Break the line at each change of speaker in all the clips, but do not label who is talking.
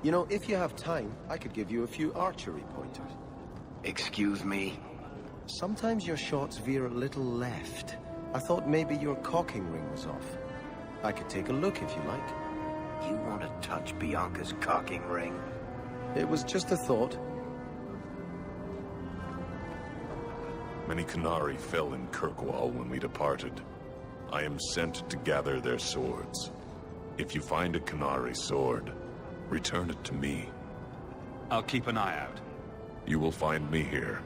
You know, if you have time, I could give you a few archery pointers.
Excuse me?
Sometimes your shots veer a little left. I thought maybe your cocking ring was off. I could take a look if you like.
You want to touch Bianca's cocking ring?
It was just a thought.
Many Qunari fell in Kirkwall when we departed. I am sent to gather their swords. If you find a Qunari sword, return it to me.
I'll keep an eye out.
You will find me here.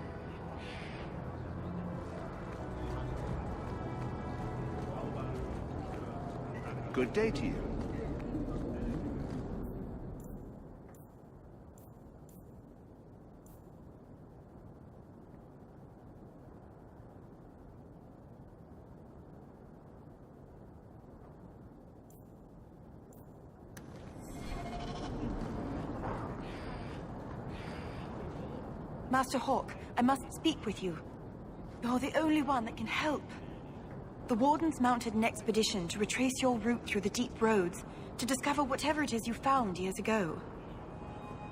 Good day to you.
Master Hawke, I must speak with you. You're the only one that can help. The Wardens mounted an expedition to retrace your route through the deep roads to discover whatever it is you found years ago.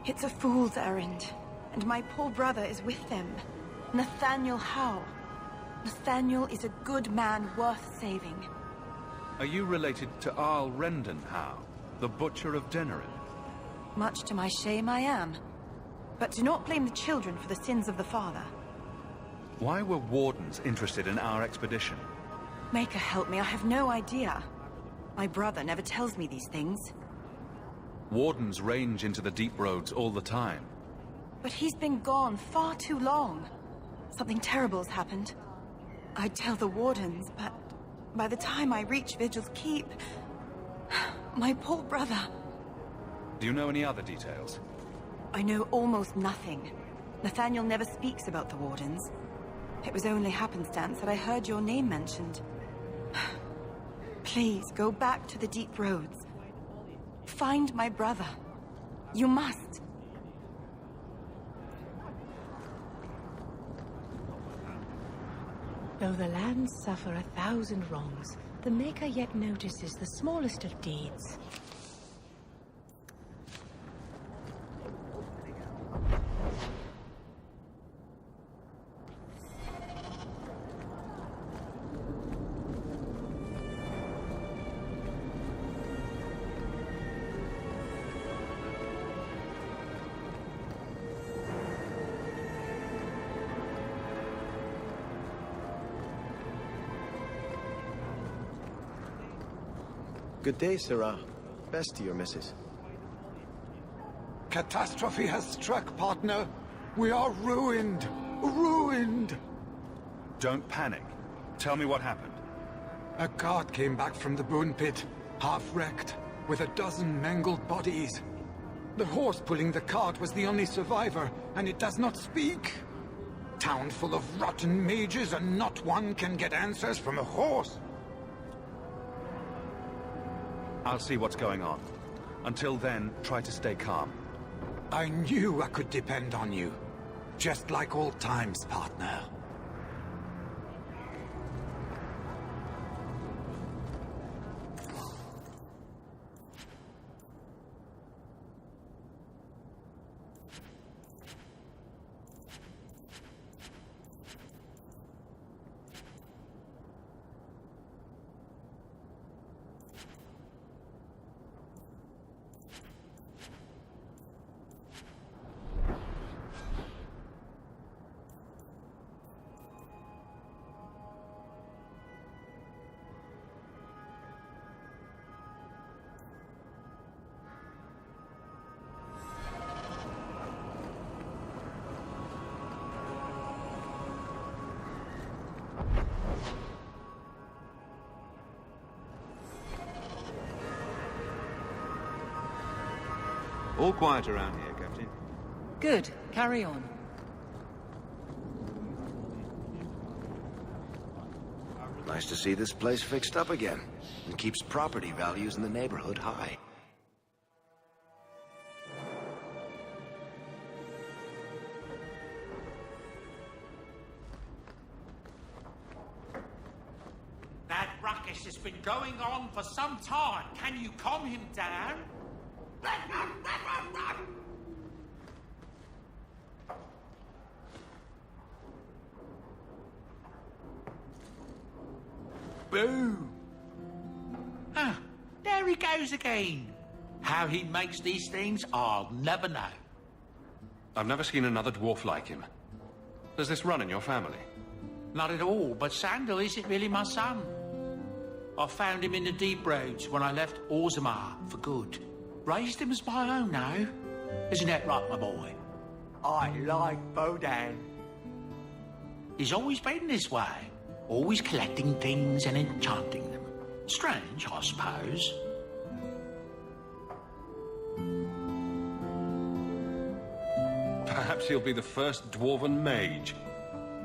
It's a fool's errand, and my poor brother is with them. Nathaniel Howe. Nathaniel is a good man worth saving.
Are you related to Arl Rendon Howe, the Butcher of Denerin?
Much to my shame, I am. But do not blame the children for the sins of the father.
Why were Wardens interested in our expedition?
Maker help me, I have no idea. My brother never tells me these things.
Wardens range into the deep roads all the time.
But he's been gone far too long. Something terrible's happened. I'd tell the Wardens, but by the time I reach Vigil's Keep... my poor brother...
Do you know any other details?
I know almost nothing. Nathaniel never speaks about the Wardens. It was only happenstance that I heard your name mentioned. Please, go back to the deep roads. Find my brother. You must.
Though the lands suffer 1,000 wrongs, the Maker yet notices the smallest of deeds.
Good day, Sirrah. Best to your missus.
Catastrophe has struck, partner. We are ruined. Ruined!
Don't panic. Tell me what happened.
A cart came back from the Boon Pit, half-wrecked, with a dozen mangled bodies. The horse pulling the cart was the only survivor, and it does not speak. Town full of rotten mages, and not one can get answers from a horse.
I'll see what's going on. Until then, try to stay calm.
I knew I could depend on you. Just like old times, partner.
All quiet around here, Captain.
Good. Carry on.
Nice to see this place fixed up again. It keeps property values in the neighborhood high.
That rocket ruckus has been going on for some time. Can you calm him down? Boo! Ah, there he goes again. How he makes these things, I'll never know.
I've never seen another dwarf like him. Does this run in your family?
Not at all, but Sandal isn't really my son. I found him in the deep roads when I left Orzammar for good. Raised him as my own now. Isn't that right, my boy? I like Bodan. He's always been this way. Always collecting things and enchanting them. Strange, I suppose.
Perhaps he'll be the first dwarven mage.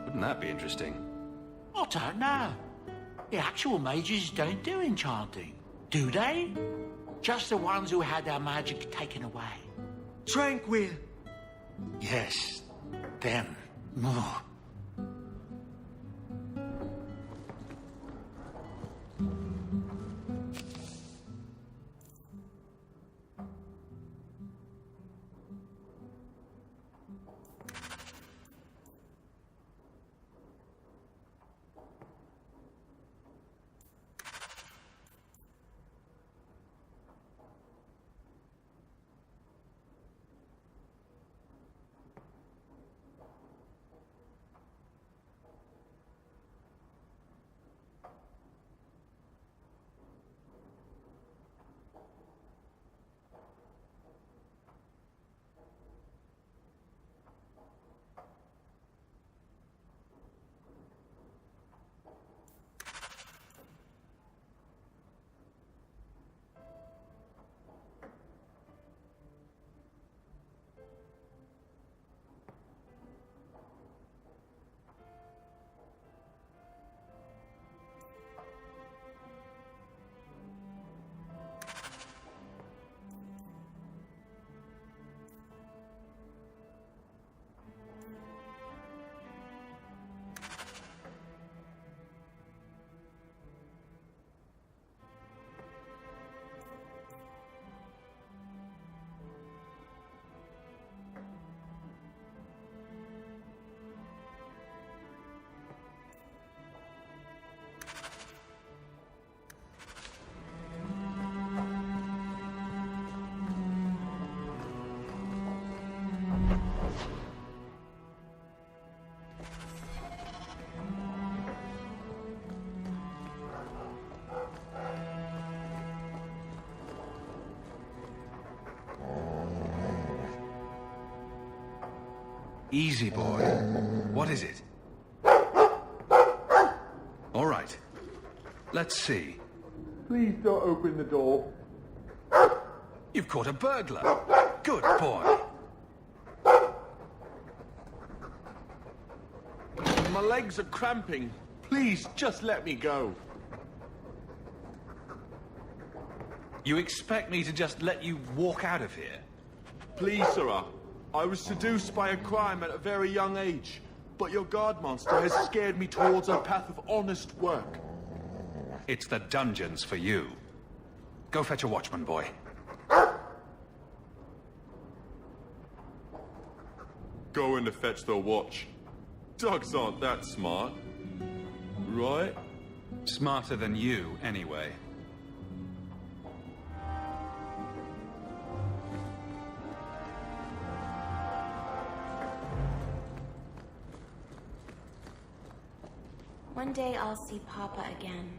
Wouldn't that be interesting?
I don't know. The actual mages don't do enchanting, do they? Just the ones who had their magic taken away. Tranquil. Yes, them. Oh.
Easy, boy. What is it? All right. Let's see.
Please don't open the door.
You've caught a burglar. Good boy.
My legs are cramping. Please, just let me go.
You expect me to just let you walk out of here?
Please, sirrah. I was seduced by a crime at a very young age, but your guard monster has scared me towards a path of honest work.
It's the dungeons for you. Go fetch a watchman, boy.
Going to fetch the watch. Dogs aren't that smart. Right?
Smarter than you, anyway.
One day I'll see Papa again.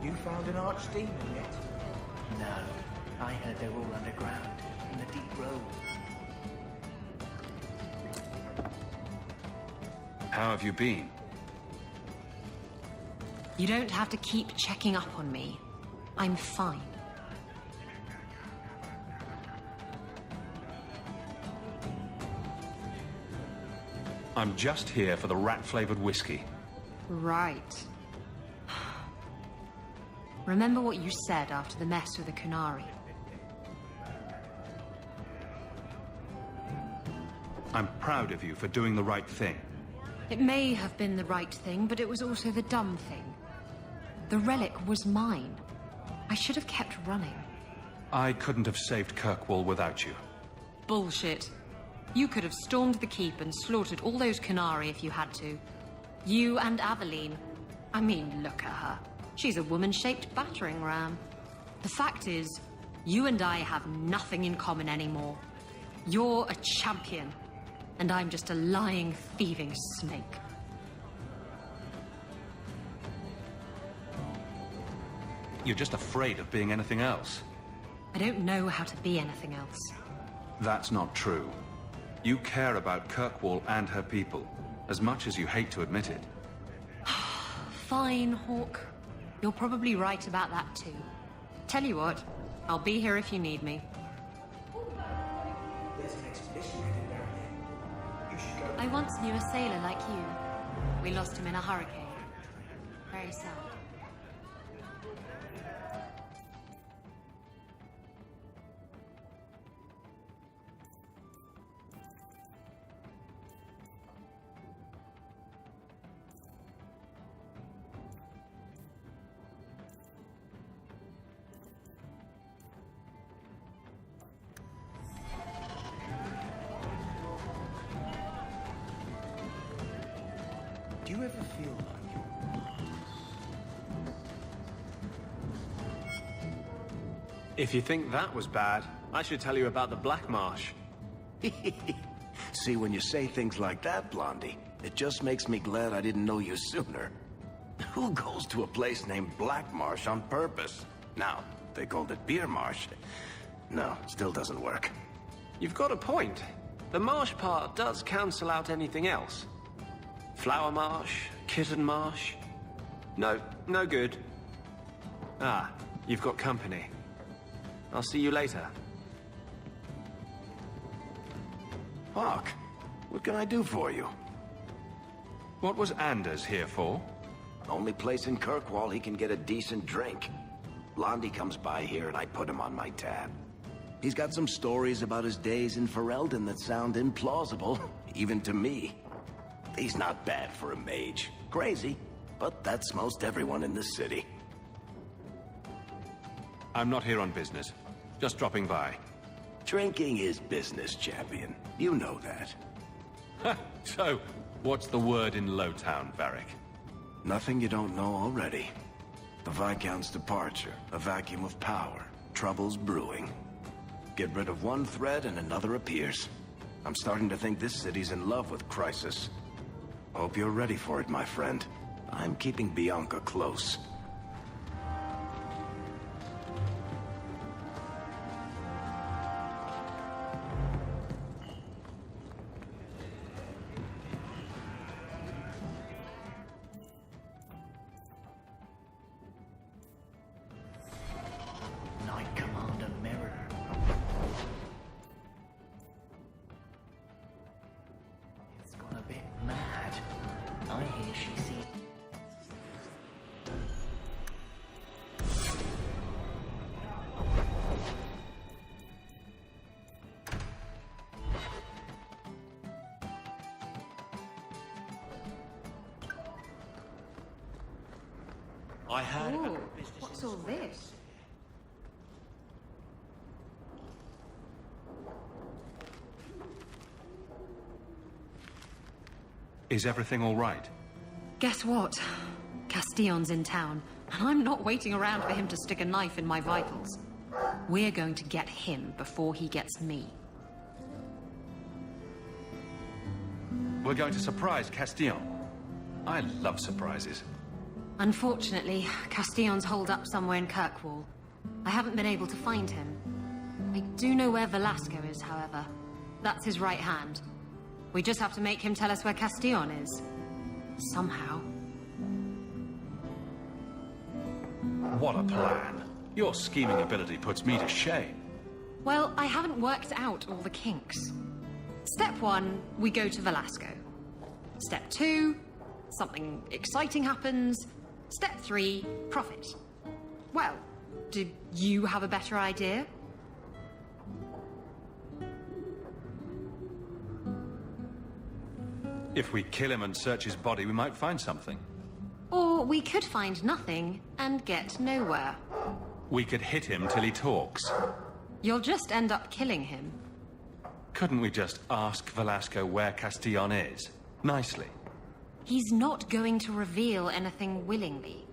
You found an archdemon yet? No. I heard they're all underground, in the deep road.
How have you been?
You don't have to keep checking up on me. I'm fine.
I'm just here for the rat-flavored whiskey.
Right. Remember what you said after the mess with the Qunari.
I'm proud of you for doing the right thing.
It may have been the right thing, but it was also the dumb thing. The relic was mine. I should have kept running.
I couldn't have saved Kirkwall without you.
Bullshit. You could have stormed the keep and slaughtered all those Qunari if you had to. You and Aveline. I mean, look at her. She's a woman-shaped battering ram. The fact is, you and I have nothing in common anymore. You're a champion, and I'm just a lying, thieving snake.
You're just afraid of being anything else.
I don't know how to be anything else.
That's not true. You care about Kirkwall and her people, as much as you hate to admit it.
Fine, Hawk. You're probably right about that too. Tell you what, I'll be here if you need me. I once knew a sailor like you. We lost him in a hurricane. Very sad.
Do you ever feel like
If you think that was bad, I should tell you about the Black Marsh.
See, when you say things like that, Blondie, it just makes me glad I didn't know you sooner. Who goes to a place named Black Marsh on purpose? Now, they called it Beer Marsh. No, still doesn't work.
You've got a point. The marsh part does cancel out anything else. Flower Marsh, Kitten Marsh. No, no good. Ah, you've got company. I'll see you later.
Hawk, what can I do for you?
What was Anders here for?
Only place in Kirkwall he can get a decent drink. Blondie comes by here and I put him on my tab. He's got some stories about his days in Ferelden that sound implausible, even to me. He's not bad for a mage. Crazy, but that's most everyone in this city.
I'm not here on business. Just dropping by.
Drinking is business, champion. You know that.
So, what's the word in Lowtown, Varric?
Nothing you don't know already. The Viscount's departure, a vacuum of power, troubles brewing. Get rid of one thread and another appears. I'm starting to think this city's in love with Crisis. Hope you're ready for it, my friend. I'm keeping Bianca close.
Knight Commander Mirror. It's gone a bit mad. I hear she sees...
I heard
Ooh,
about the business.
what's all this?
Is everything all right?
Guess what? Castillon's in town, and I'm not waiting around for him to stick a knife in my vitals. We're going to get him before he gets me.
We're going to surprise Castillon. I love surprises.
Unfortunately, Castillon's holed up somewhere in Kirkwall. I haven't been able to find him. I do know where Velasco is, however. That's his right hand. We just have to make him tell us where Castillon is. Somehow.
What a plan. Your scheming ability puts me to shame.
Well, I haven't worked out all the kinks. Step one, we go to Velasco. Step 2, something exciting happens. Step 3, profit. Well, do you have a better idea?
If we kill him and search his body, we might find something.
Or we could find nothing and get nowhere.
We could hit him till he talks.
You'll just end up killing him.
Couldn't we just ask Velasco where Castillon is? Nicely.
He's not going to reveal anything willingly.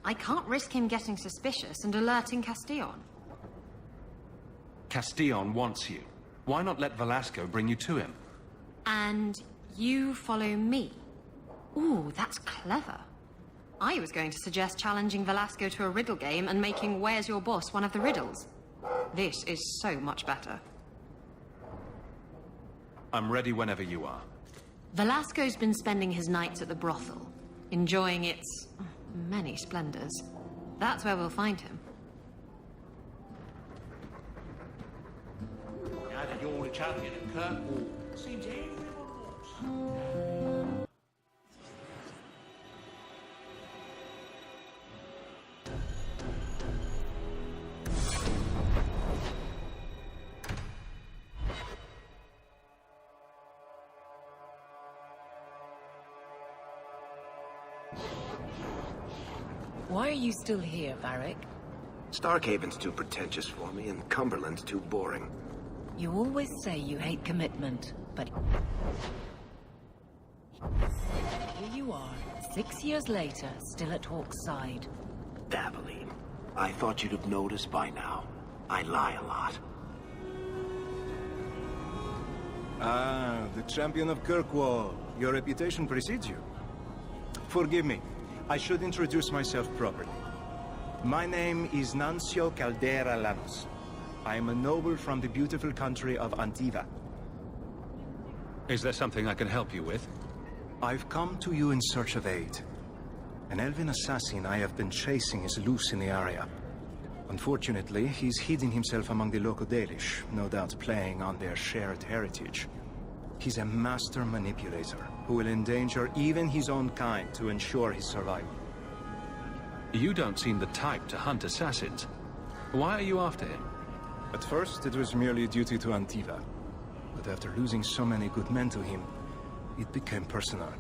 I can't risk him getting suspicious and alerting Castillon.
Castillon wants you. Why not let Velasco bring you to him?
And you follow me. Ooh, that's clever. I was going to suggest challenging Velasco to a riddle game and making Where's Your Boss one of the riddles. This is so much better.
I'm ready whenever you are.
Velasco's been spending his nights at the brothel, enjoying its many splendors. That's where we'll find him.
Now that you're the champion at Kirkwall, seems everyone wants.
Why are you still here, Varric?
Starkhaven's too pretentious for me, and Cumberland's too boring.
You always say you hate commitment, but... here you are, 6 years later, still at Hawke's side.
Aveline, I thought you'd have noticed by now. I lie a lot.
Ah, the champion of Kirkwall. Your reputation precedes you. Forgive me. I should introduce myself properly. My name is Nancio Caldera Lanos. I am a noble from the beautiful country of Antiva.
Is there something I can help you with?
I've come to you in search of aid. An elven assassin I have been chasing is loose in the area. Unfortunately, he's hidden himself among the local Dalish, no doubt playing on their shared heritage. He's a master manipulator who will endanger even his own kind to ensure his survival.
You don't seem the type to hunt assassins. Why are you after him?
At first, it was merely duty to Antiva. But after losing so many good men to him, it became personal.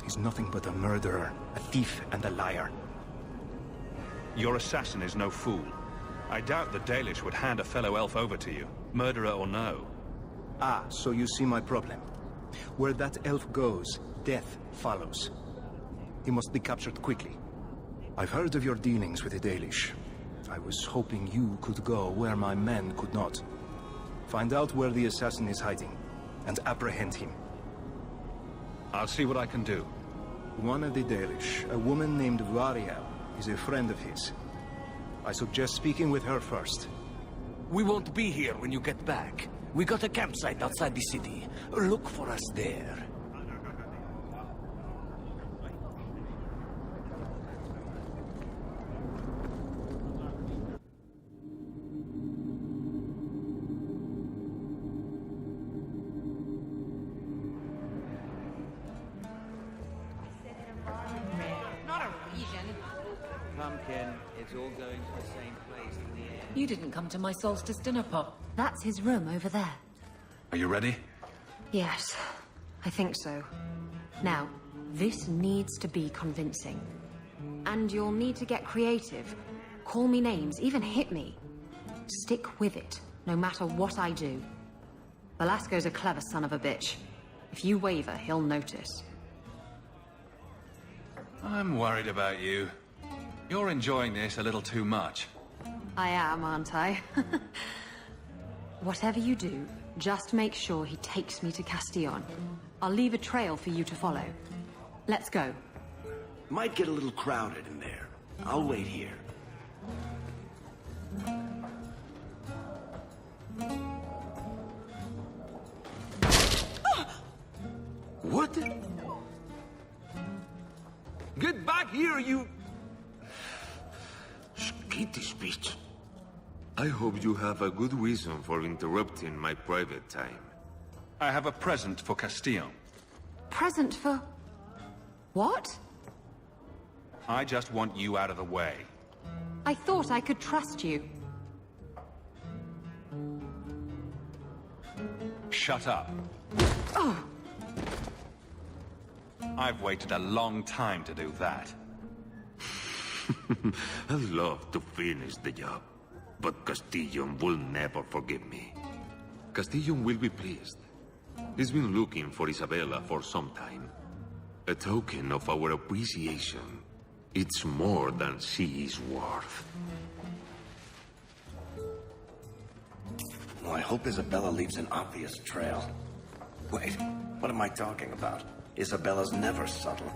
He's nothing but a murderer, a thief, and a liar.
Your assassin is no fool. I doubt the Dalish would hand a fellow elf over to you, murderer or no.
Ah, so you see my problem. Where that elf goes, death follows. He must be captured quickly. I've heard of your dealings with the Dalish. I was hoping you could go where my men could not. Find out where the assassin is hiding, and apprehend him.
I'll see what I can do.
One of the Dalish, a woman named Variel, is a friend of his. I suggest speaking with her first.
We won't be here when you get back. We got a campsite outside the city. Look for us there.
Not a region.
Pumpkin, it's all going to the same place in the end.
You didn't come to my solstice dinner, Pop.
That's his room over there.
Are you ready?
Yes, I think so. Now, this needs to be convincing. And you'll need to get creative. Call me names, even hit me. Stick with it, no matter what I do. Velasco's a clever son of a bitch. If you waver, he'll notice.
I'm worried about you. You're enjoying this a little too much.
I am, aren't I? Whatever you do, just make sure he takes me to Castillon. I'll leave a trail for you to follow. Let's go.
Might get a little crowded in there. I'll wait here.
What? Get back here, you...
Skittish bitch. I hope you have a good reason for interrupting my private time.
I have a present for Castillon.
present for... what?
I just want you out of the way.
I thought I could trust you.
Shut up.
Oh!
I've waited a long time to do that.
I'd love to finish the job, but Castillon will never forgive me. Castillon will be pleased. He's been looking for Isabella for some time. A token of our appreciation. It's more than she is worth.
Well, I hope Isabella leaves an obvious trail. Wait, what am I talking about? Isabella's never subtle.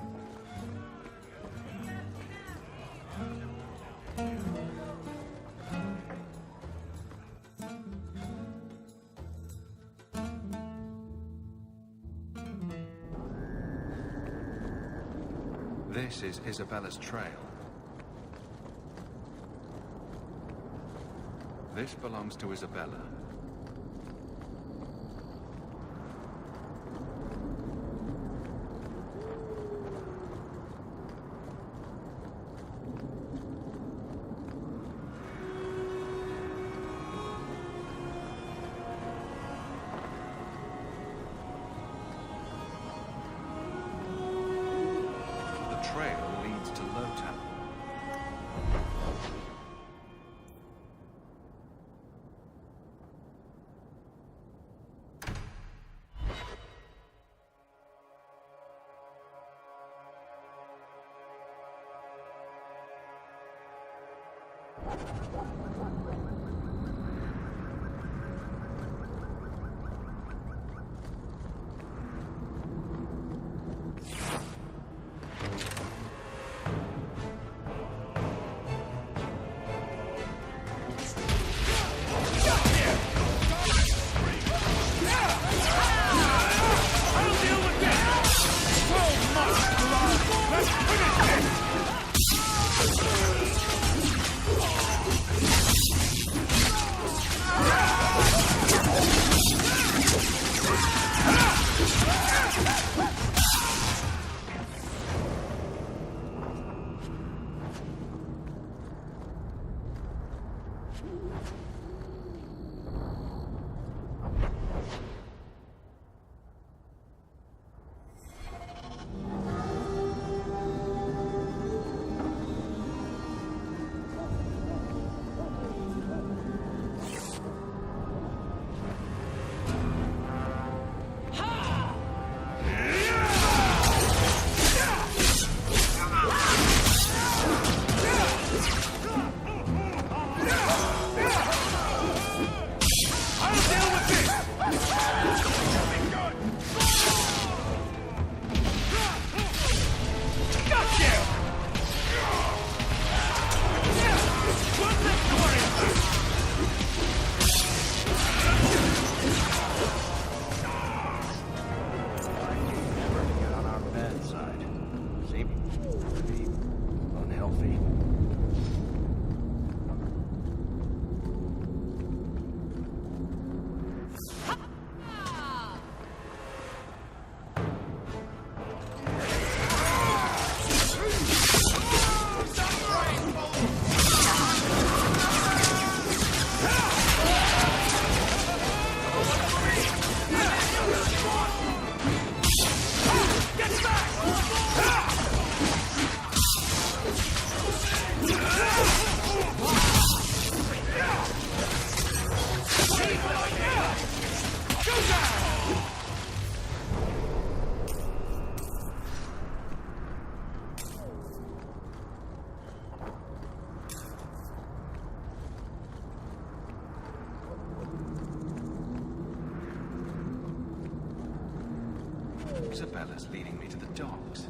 This is Isabella's trail. This belongs to Isabella. Isabella's leading me to the docks.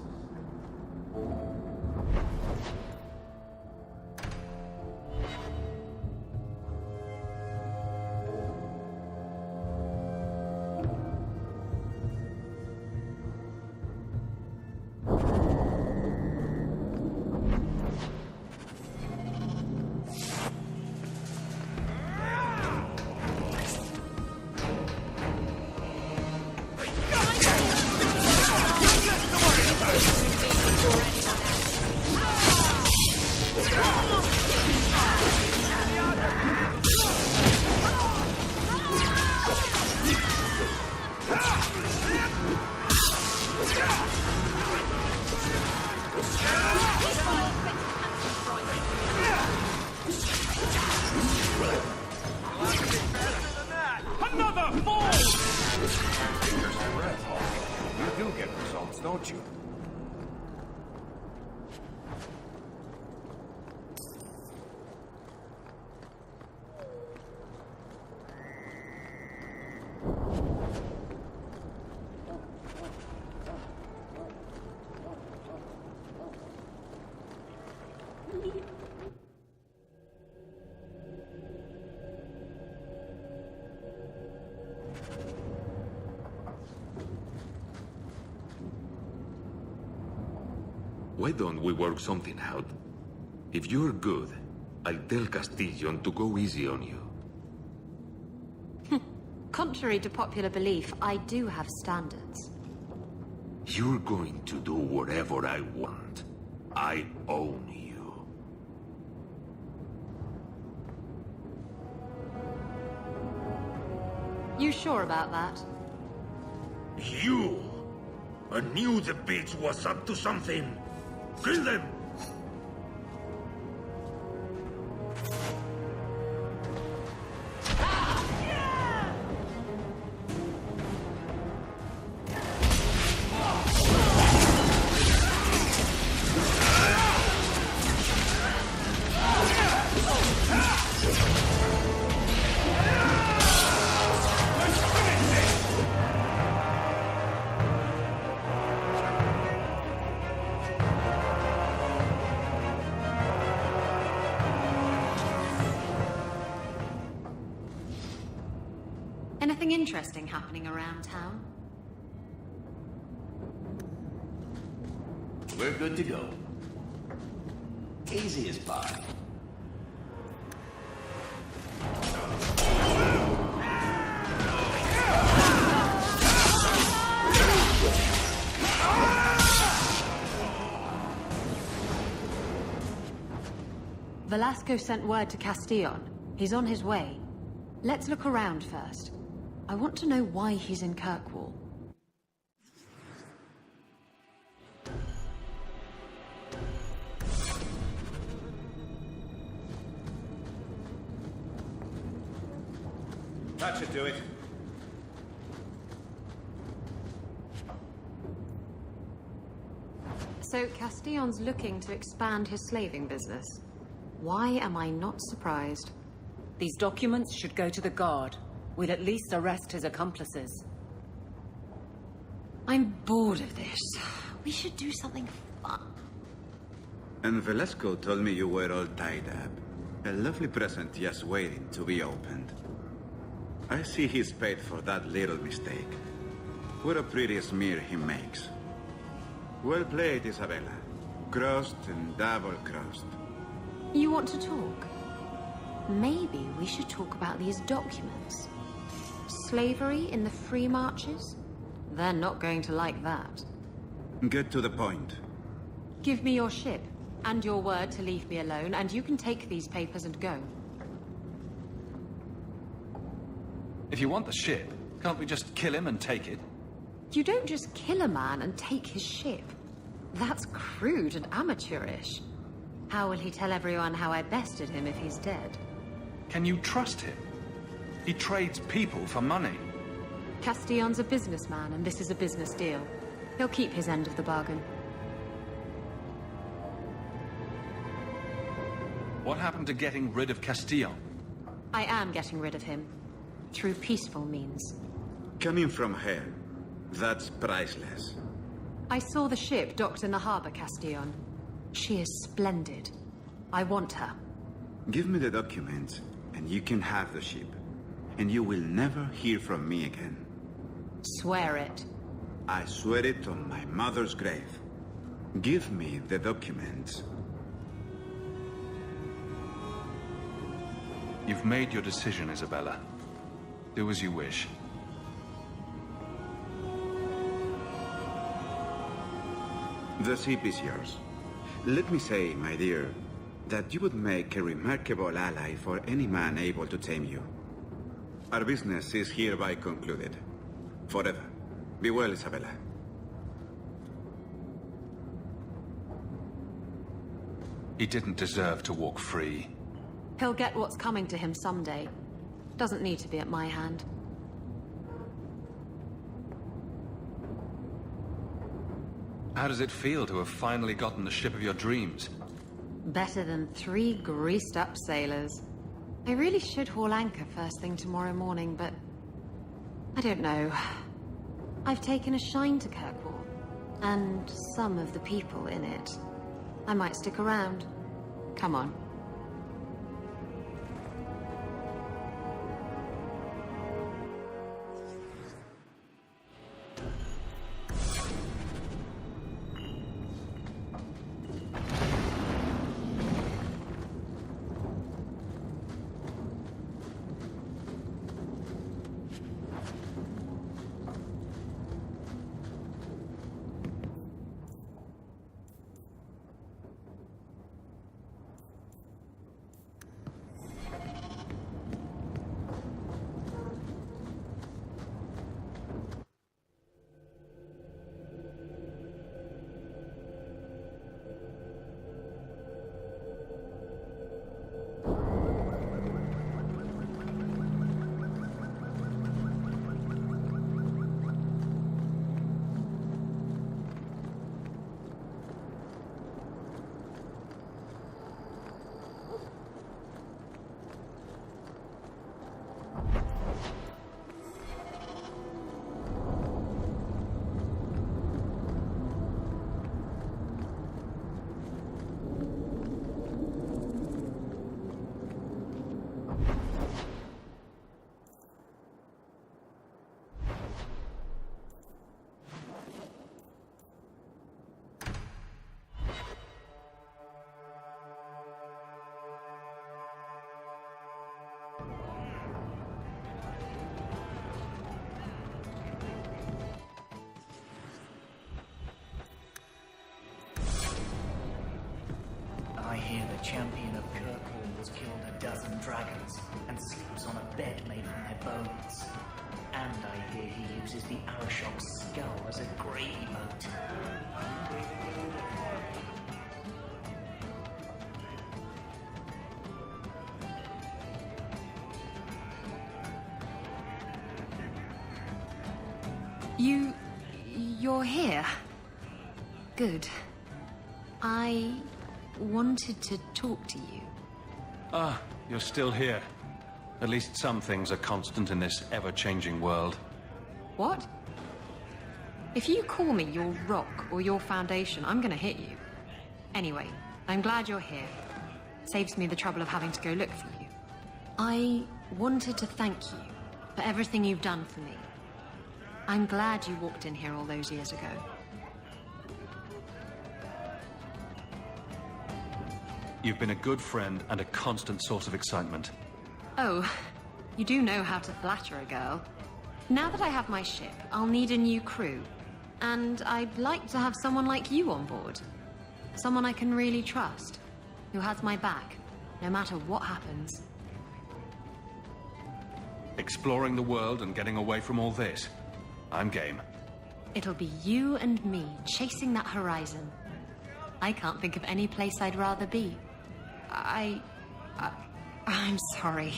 Why don't we work something out? If you're good, I'll tell Castillon to go easy on you.
Contrary to popular belief, I do have standards.
You're going to do whatever I want. I own you.
You sure about that?
You! I knew the bitch was up to something. Kill them!
Anything interesting happening around town?
We're good to go. Easy as pie.
Velasco sent word to Castillon. He's on his way. Let's look around first. I want to know why he's in Kirkwall.
That should do it.
So Castillon's looking to expand his slaving business. Why am I not surprised?
These documents should go to the guard. We'll at least arrest his accomplices.
I'm bored of this. We should do something fun.
And Velasco told me you were all tied up. A lovely present just waiting to be opened. I see he's paid for that little mistake. What a pretty smear he makes. Well played, Isabella. Crossed and double-crossed.
You want to talk? Maybe we should talk about these documents. Slavery in the free marches? They're not going to like that.
Get to the point.
Give me your ship, and your word to leave me alone, and you can take these papers and go.
If you want the ship, can't we just kill him and take it?
You don't just kill a man and take his ship. That's crude and amateurish. How will he tell everyone how I bested him if he's dead?
Can you trust him? He trades people for money.
Castillon's a businessman, and this is a business deal. He'll keep his end of the bargain.
What happened to getting rid of Castillon?
I am getting rid of him. Through peaceful means.
Coming from her, that's priceless.
I saw the ship docked in the harbor, Castillon. She is splendid. I want her.
Give me the documents, and you can have the ship. And you will never hear from me again.
Swear it.
I swear it on my mother's grave. Give me the documents.
You've made your decision, Isabella. Do as you wish.
The ship is yours. Let me say, my dear, that you would make a remarkable ally for any man able to tame you. Our business is hereby concluded. Forever. Be well, Isabella.
He didn't deserve to walk free.
He'll get what's coming to him someday. Doesn't need to be at my hand.
How does it feel to have finally gotten the ship of your dreams?
Better than 3 greased-up sailors. I really should haul anchor first thing tomorrow morning, but... I don't know. I've taken a shine to Kirkwall, and some of the people in it. I might stick around. Come on.
champion of Kirkwall has killed a dozen dragons and sleeps on a bed made from their bones. And I hear he uses the Arashok's skull as a gravy boat.
You're here. Good. I wanted to talk to you.
Ah, you're still here. At least some things are constant in this ever-changing world.
What? If you call me your rock or your foundation, I'm gonna hit you. Anyway, I'm glad you're here. Saves me the trouble of having to go look for you. I wanted to thank you for everything you've done for me. I'm glad you walked in here all those years ago.
You've been a good friend and a constant source of excitement.
Oh, you do know how to flatter a girl. Now that I have my ship, I'll need a new crew. And I'd like to have someone like you on board. Someone I can really trust. Who has my back, no matter what happens.
Exploring the world and getting away from all this. I'm game.
It'll be you and me chasing that horizon. I can't think of any place I'd rather be. I'm sorry.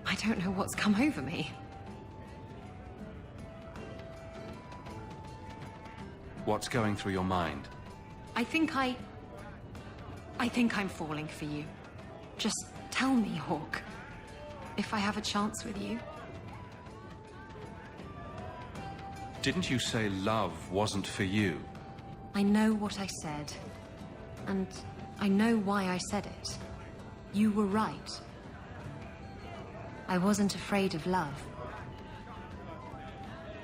I don't know what's come over me.
What's going through your mind?
I think I'm falling for you. Just tell me, Hawk, if I have a chance with you.
Didn't you say love wasn't for you?
I know what I said. And I know why I said it. You were right. I wasn't afraid of love.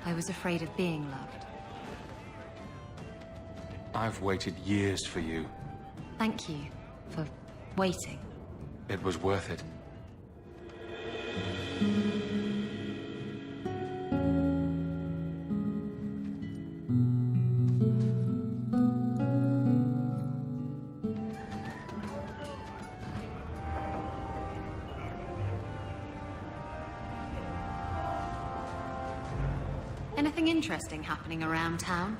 I was afraid of being loved.
I've waited years for you.
Thank you for waiting.
It was worth it.
Anything interesting happening around town?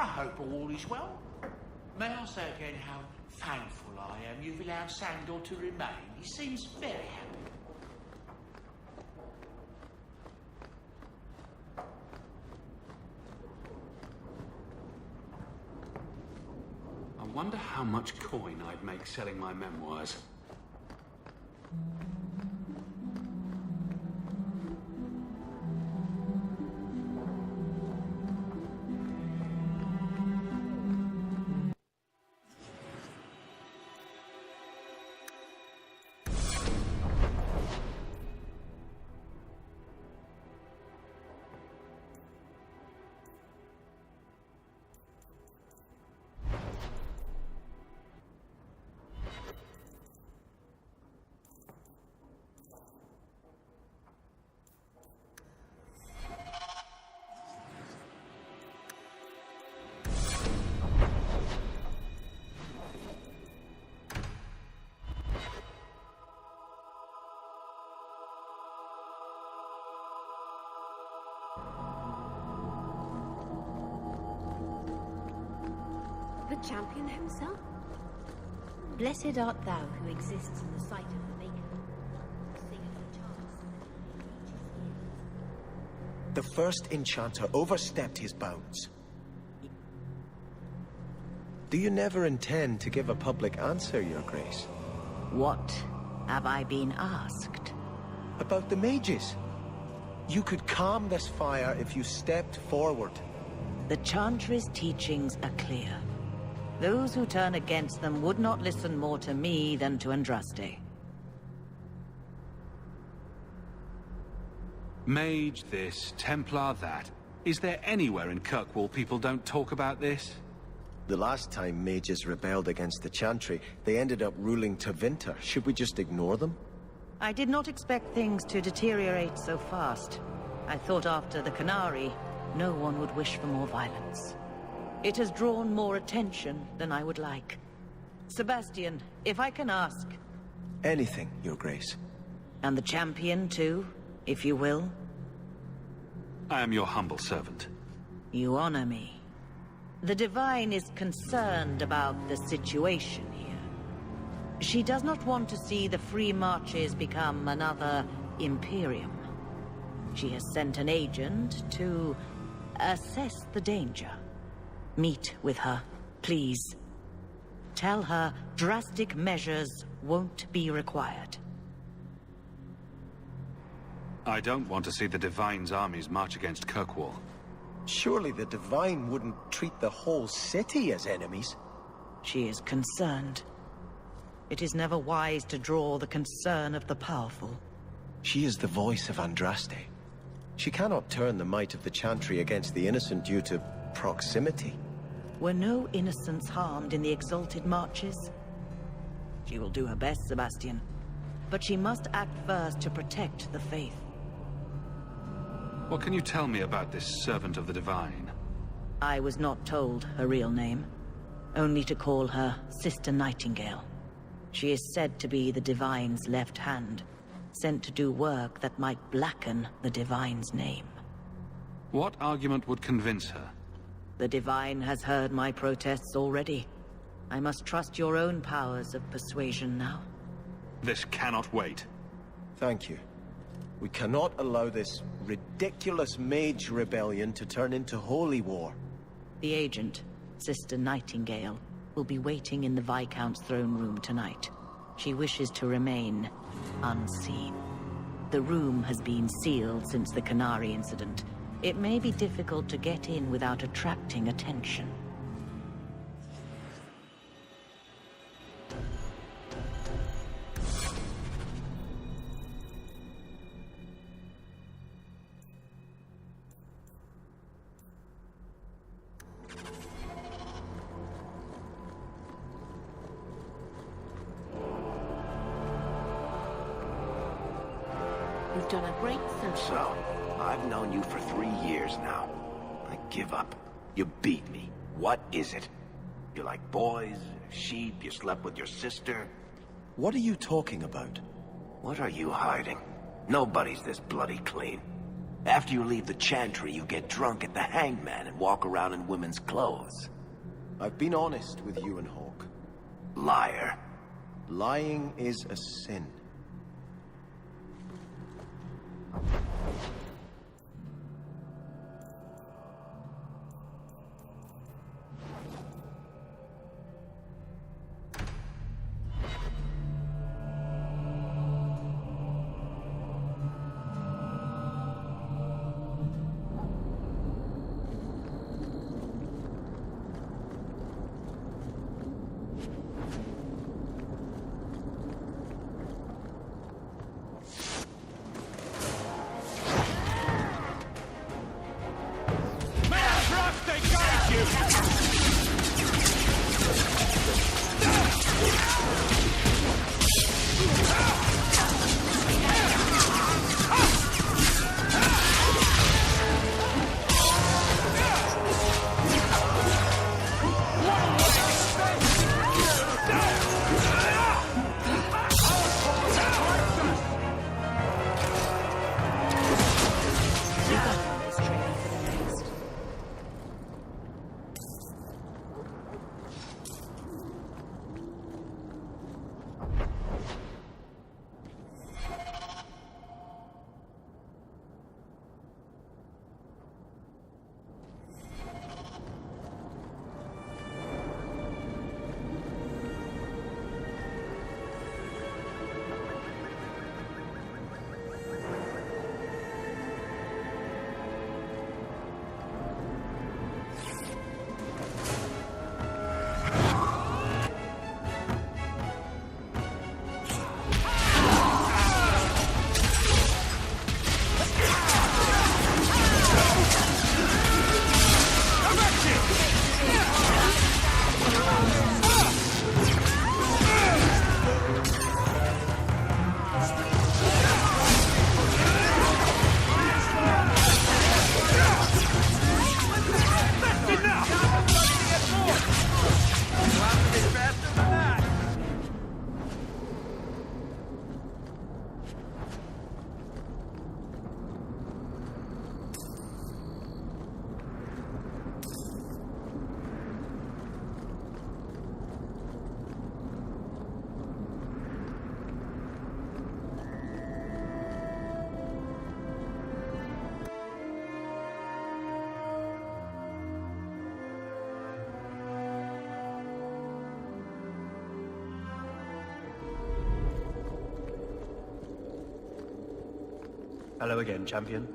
I hope all is well. May I say again how thankful I am you've allowed Sandor to remain. He seems very happy.
I wonder how much coin I'd make selling my memoirs.
The champion himself? Blessed art thou who exists in the sight of the Maker.
The first enchanter overstepped his bounds. Do you never intend to give a public answer, Your Grace?
What
Have I been asked?
About the mages. You could calm this fire if you stepped forward.
The Chantry's teachings are clear. Those who turn against them would not listen more to me than to Andraste.
Mage this, Templar that. Is there anywhere in Kirkwall people don't talk about this?
The last time mages rebelled against the Chantry, they ended up ruling Tevinter. Should we just ignore them?
I did not expect things to deteriorate so fast. I thought after the Canary, no one would wish for more violence. It has drawn more attention than I would like. Sebastian, if I can ask...
Anything, Your Grace.
And the champion, too, if you will?
I am your humble servant.
You honor me. The Divine is concerned about the situation here. She does not want to see the Free Marches become another Imperium. She has sent an agent to assess the danger. Meet with her, please. Tell her drastic measures won't be required.
I don't want to see the Divine's armies march against Kirkwall.
Surely the Divine wouldn't treat the whole city as enemies.
She is concerned. It is never wise to draw the concern of the powerful.
She is the voice of Andraste. She cannot turn the might of the Chantry against the innocent due to proximity.
Were no innocents harmed in the Exalted Marches? She will do her best, Sebastian. But she must act first to protect the faith.
What can you tell me about this servant of the Divine?
I was not told her real name. Only to call her Sister Nightingale. She is said to be the Divine's left hand, sent to do work that might blacken the Divine's name.
What argument would convince her?
The Divine has heard my protests already. I must trust your own powers of persuasion now.
This cannot wait.
Thank you. We cannot allow this ridiculous mage rebellion to turn into holy war.
The agent, Sister Nightingale, will be waiting in the Viscount's throne room tonight. She wishes to remain unseen. The room has been sealed since the Canary incident. It may be difficult to get in without attracting attention.
You've done a great service. So, I've known you for 3 years now. I give up. You beat me. What is it? You like boys, sheep, you slept with your sister?
What are you talking about?
What are you hiding? Nobody's this bloody clean. After you leave the Chantry, you get drunk at the Hangman and walk around in women's clothes.
I've been honest with you and Hawke.
Liar.
Lying is a sin.
Hello again, champion.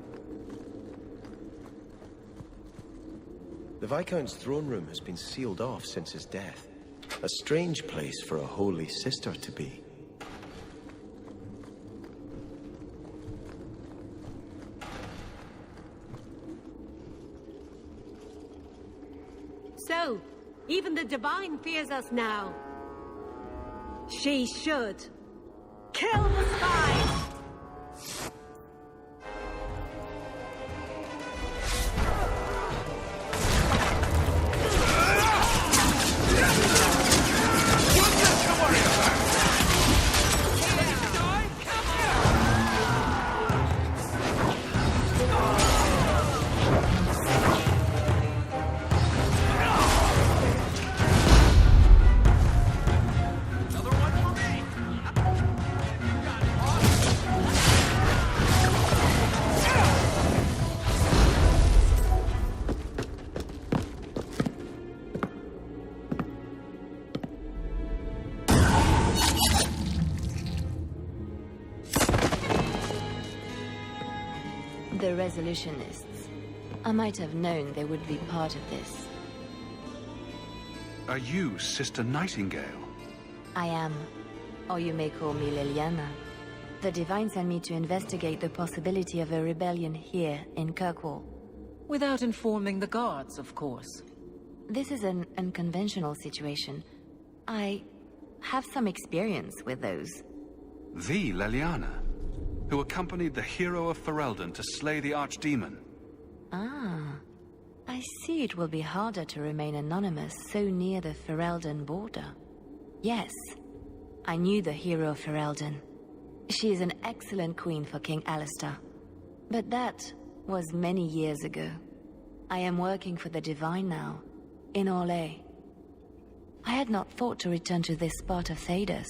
The Viscount's throne room has been sealed off since his death. A strange place for a holy sister to be.
So, even the Divine fears us now. She should. Kill the spies!
The Resolutionists. I might have known they would be part of this.
Are you Sister Nightingale?
I am. Or you may call me Leliana. The Divine sent me to investigate the possibility of a rebellion here in Kirkwall.
Without informing the guards, of course.
This is an unconventional situation. I have some experience with those.
The Leliana, who accompanied the hero of Ferelden to slay the Archdemon.
Ah. I see it will be harder to remain anonymous so near the Ferelden border. Yes, I knew the hero of Ferelden. She is an excellent queen for King Alistair. But that was many years ago. I am working for the Divine now, in Orlais. I had not thought to return to this part of Thedas.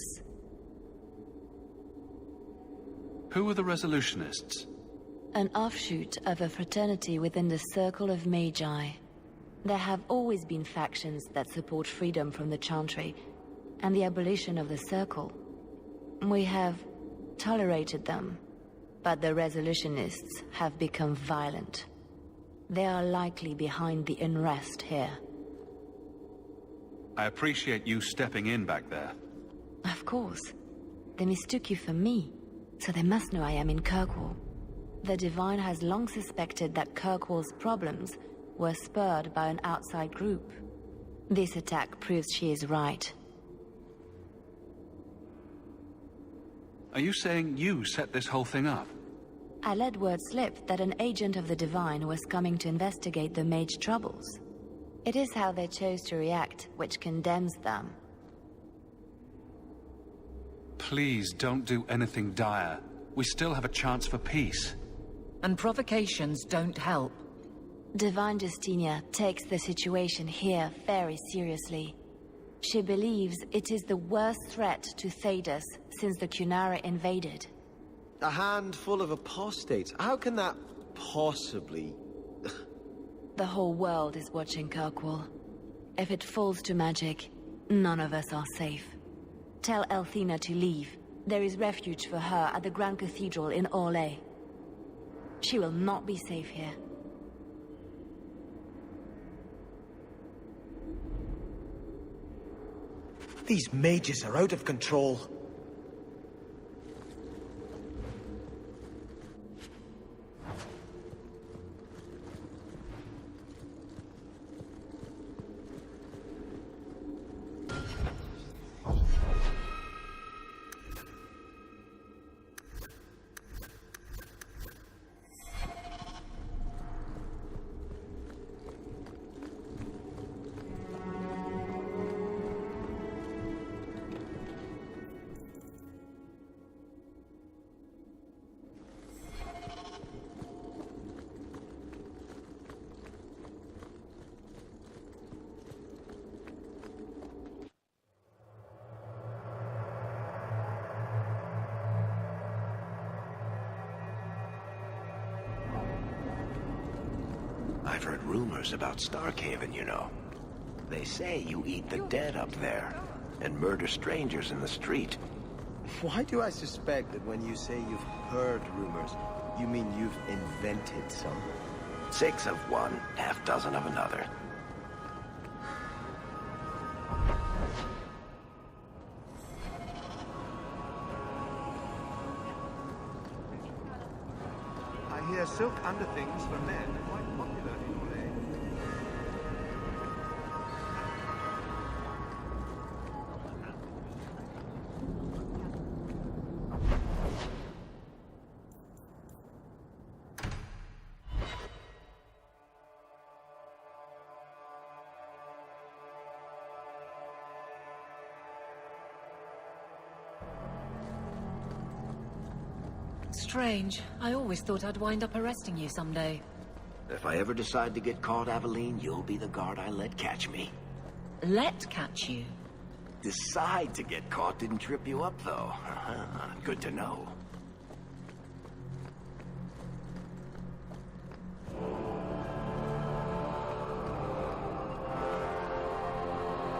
Who are the Resolutionists?
An offshoot of a fraternity within the Circle of Magi. There have always been factions that support freedom from the Chantry and the abolition of the Circle. We have tolerated them, but the Resolutionists have become violent. They are likely behind the unrest here.
I appreciate you stepping in back there.
Of course. They mistook you for me, so they must know I am in Kirkwall. The Divine has long suspected that Kirkwall's problems were spurred by an outside group. This attack proves she is right.
Are you saying you set this whole thing up?
I let word slip that an agent of the Divine was coming to investigate the Mage troubles. It is how they chose to react which condemns them.
Please don't do anything dire. We still have a chance for peace.
And provocations don't help.
Divine Justinia takes the situation here very seriously. She believes it is the worst threat to Thedas since the Cunara invaded.
A handful of apostates? How can that possibly...
The whole world is watching Kirkwall. If it falls to magic, none of us are safe. Tell Elthina to leave. There is refuge for her at the Grand Cathedral in Orlais. She will not be safe here.
These mages are out of control.
I've heard rumors about Starkhaven, you know. They say you eat the dead up there, and murder strangers in the street.
Why do I suspect that when you say you've heard rumors, You mean you've invented some?
6 of one, half dozen of another.
I hear silk underthings for men are quite popular in Orlais.
Strange. I always thought I'd wind up arresting you someday.
If I ever decide to get caught, Aveline, you'll be the guard I let catch me.
Let catch you?
Decide to get caught didn't trip you up, though. Good to know.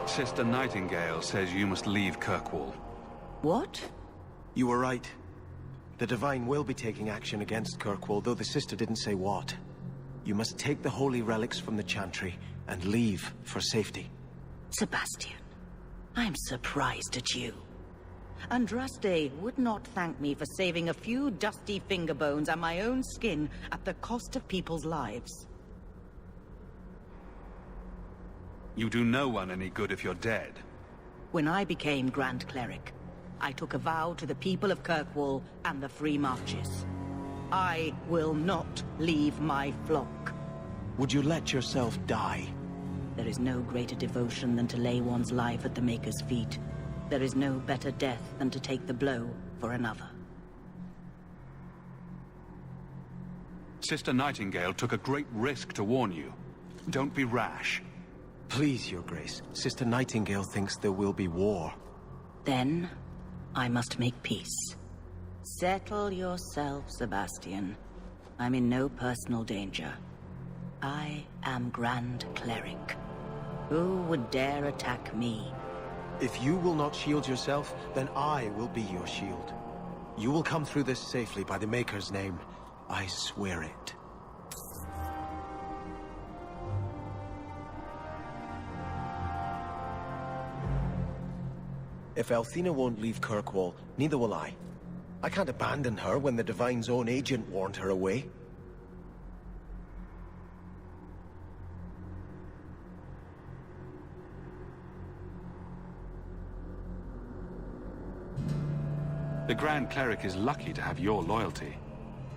Sister Nightingale says you must leave Kirkwall.
What?
You were right. The Divine will be taking action against Kirkwall, though the sister didn't say what. You must take the holy relics from the Chantry and leave for safety.
Sebastian, I'm surprised at you. Andraste would not thank me for saving a few dusty finger bones and my own skin at the cost of people's lives.
You do no one any good if you're dead.
When I became Grand Cleric, I took a vow to the people of Kirkwall and the Free Marches. I will not leave my flock.
Would you let yourself die?
There is no greater devotion than to lay one's life at the Maker's feet. There is no better death than to take the blow for another.
Sister Nightingale took a great risk to warn you. Don't be rash.
Please, Your Grace. Sister Nightingale thinks there will be war.
Then, I must make peace. Settle yourself, Sebastian. I'm in no personal danger. I am Grand Cleric. Who would dare attack me?
If you will not shield yourself, then I will be your shield. You will come through this safely by the Maker's name. I swear it. If Althena won't leave Kirkwall, neither will I. I can't abandon her when the Divine's own agent warned her away.
The Grand Cleric is lucky to have your loyalty.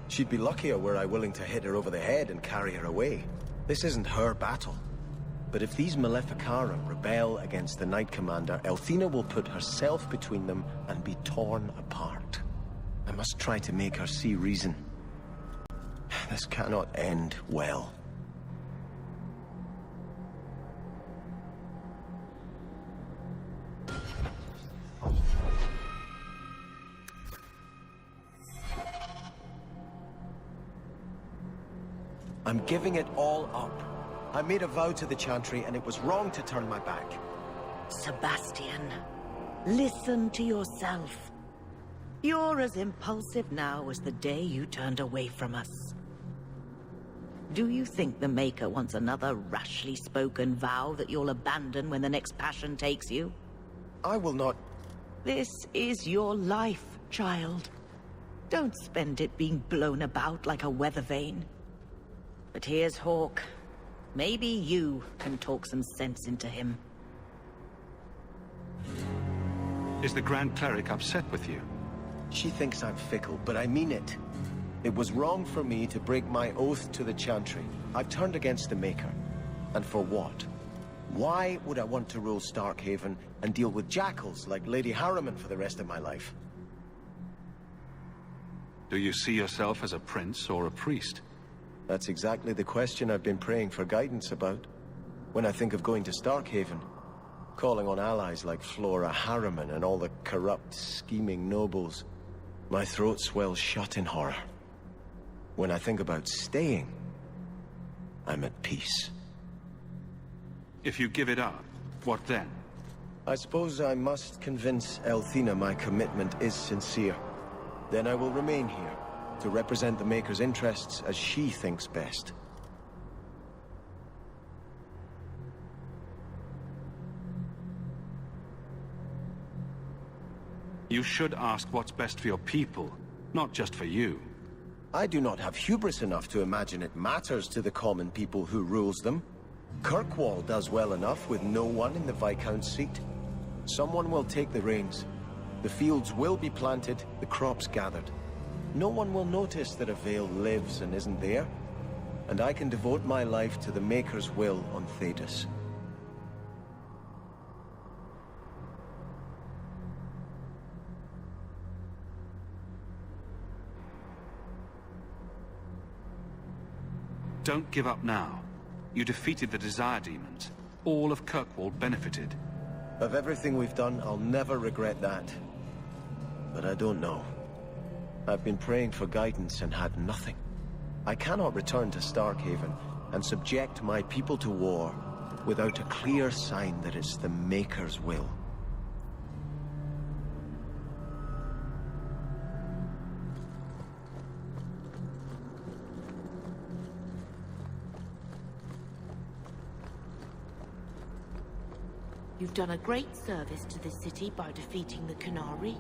She'd be luckier were I willing to hit her over the head and carry her away. This isn't her battle. But if these Maleficarum rebel against the Knight Commander, Althena will put herself between them and be torn apart. I must try to make her see reason. This cannot end well. I'm giving it all up. I made a vow to the Chantry, and it was wrong to turn my back.
Sebastian, listen to yourself. You're as impulsive now as the day you turned away from us. Do you think the Maker wants another rashly spoken vow that you'll abandon when the next passion takes you?
I will not...
This is your life, child. Don't spend it being blown about like a weather vane. But here's Hawke. Maybe you can talk some sense into him.
Is the Grand Cleric upset with you?
She thinks I'm fickle, but I mean it. It was wrong for me to break my oath to the Chantry. I've turned against the Maker. And for what? Why would I want to rule Starkhaven and deal with jackals like Lady Harriman for the rest of my life?
Do you see yourself as a prince or a priest?
That's exactly the question I've been praying for guidance about. When I think of going to Starkhaven, calling on allies like Flora Harriman and all the corrupt, scheming nobles, my throat swells shut in horror. When I think about staying, I'm at peace.
If you give it up, what then?
I suppose I must convince Althena my commitment is sincere. Then I will remain here, to represent the Maker's interests as she thinks best.
You should ask what's best for your people, not just for you.
I do not have hubris enough to imagine it matters to the common people who rules them. Kirkwall does well enough with no one in the Viscount's seat. Someone will take the reins. The fields will be planted, the crops gathered. No one will notice that a Vale lives and isn't there. And I can devote my life to the Maker's will on Thedas.
Don't give up now. You defeated the Desire Demons. All of Kirkwall benefited.
Of everything we've done, I'll never regret that. But I don't know. I've been praying for guidance and had nothing. I cannot return to Starkhaven and subject my people to war without a clear sign that it's the Maker's will.
You've done a great service to the city by defeating the Qunari.